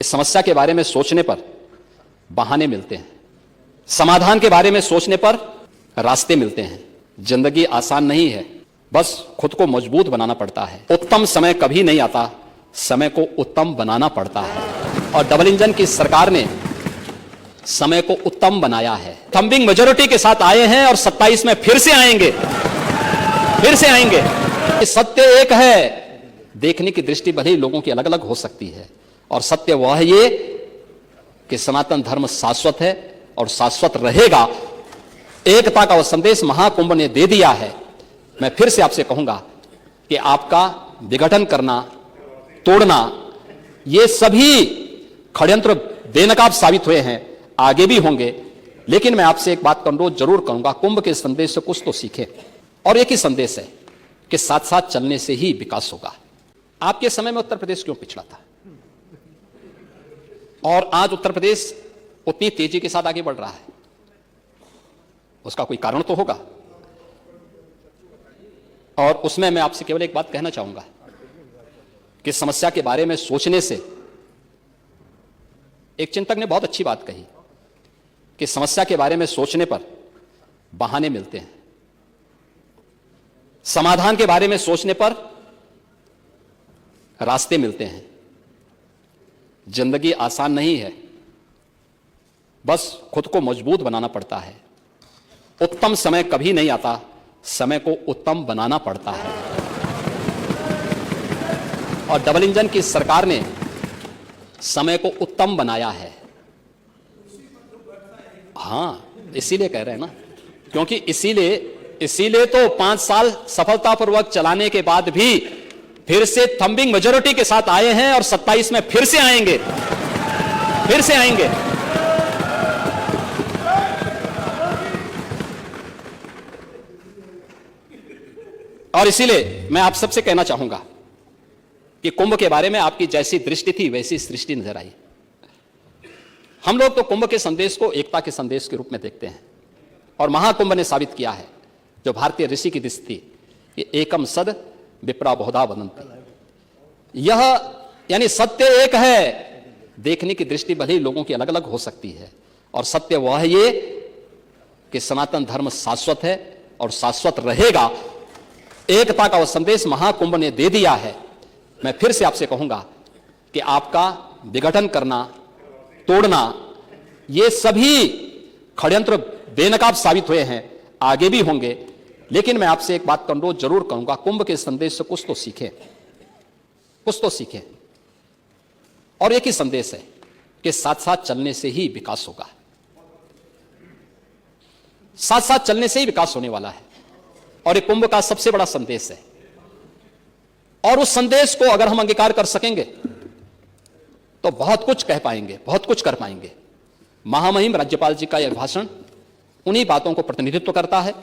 इस समस्या के बारे में सोचने पर बहाने मिलते हैं, समाधान के बारे में सोचने पर रास्ते मिलते हैं। जिंदगी आसान नहीं है, बस खुद को मजबूत बनाना पड़ता है। उत्तम समय कभी नहीं आता, समय को उत्तम बनाना पड़ता है। और डबल इंजन की सरकार ने समय को उत्तम बनाया है। थंबिंग मेजॉरिटी के साथ आए हैं और 27 में फिर से आएंगे। सत्य एक है, देखने की दृष्टि भले ही लोगों की अलग अलग हो सकती है, और सत्य वह है ये कि सनातन धर्म शाश्वत है और शाश्वत रहेगा। एकता का वह संदेश महाकुंभ ने दे दिया है। मैं फिर से आपसे कहूंगा कि आपका विघटन करना, तोड़ना, ये सभी षड्यंत्र बेनकाब साबित हुए हैं, आगे भी होंगे। लेकिन मैं आपसे एक बात का अनुरोध जरूर करूंगा, कुंभ के संदेश से कुछ तो सीखें। और एक ही संदेश है कि साथ साथ चलने से ही विकास होगा। आपके समय में उत्तर प्रदेश क्यों पिछड़ा था, और आज उत्तर प्रदेश उतनी तेजी के साथ आगे बढ़ रहा है? उसका कोई कारण तो होगा। और उसमें मैं आपसे केवल एक बात कहना चाहूंगा कि समस्या के बारे में सोचने से, एक चिंतक ने बहुत अच्छी बात कही कि समस्या के बारे में सोचने पर बहाने मिलते हैं, समाधान के बारे में सोचने पर रास्ते मिलते हैं। जिंदगी आसान नहीं है, बस खुद को मजबूत बनाना पड़ता है। उत्तम समय कभी नहीं आता, समय को उत्तम बनाना पड़ता है। और डबल इंजन की सरकार ने समय को उत्तम बनाया है। हां, इसीलिए कह रहे हैं ना, क्योंकि इसीलिए तो 5 साल सफलतापूर्वक चलाने के बाद भी फिर से थंबिंग मेजॉरिटी के साथ आए हैं और 27 में फिर से आएंगे। और इसीलिए मैं आप सबसे कहना चाहूंगा कि कुंभ के बारे में आपकी जैसी दृष्टि थी वैसी सृष्टि नजर आई। हम लोग तो कुंभ के संदेश को एकता के संदेश के रूप में देखते हैं, और महाकुंभ ने साबित किया है जो भारतीय ऋषि की दृष्टि थी कि एकम सद विप्रा बहुधा वदन्ति। यह यानी सत्य एक है, देखने की दृष्टि भले ही लोगों की अलग अलग हो सकती है, और सत्य वह है ये कि सनातन धर्म शाश्वत है और शाश्वत रहेगा। एकता का वह संदेश महाकुंभ ने दे दिया है। मैं फिर से आपसे कहूंगा कि आपका विघटन करना, तोड़ना, ये सभी षड्यंत्र बेनकाब साबित हुए हैं, आगे भी होंगे। लेकिन मैं आपसे एक बात का अनुरोध जरूर करूंगा, कुंभ के संदेश से कुछ तो सीखें। और एक ही संदेश है कि साथ साथ चलने से ही विकास होगा। साथ साथ चलने से ही विकास होने वाला है, और ये कुंभ का सबसे बड़ा संदेश है। और उस संदेश को अगर हम अंगीकार कर सकेंगे तो बहुत कुछ कह पाएंगे, बहुत कुछ कर पाएंगे। महामहिम राज्यपाल जी का यह भाषण उन्हीं बातों को प्रतिनिधित्व करता है।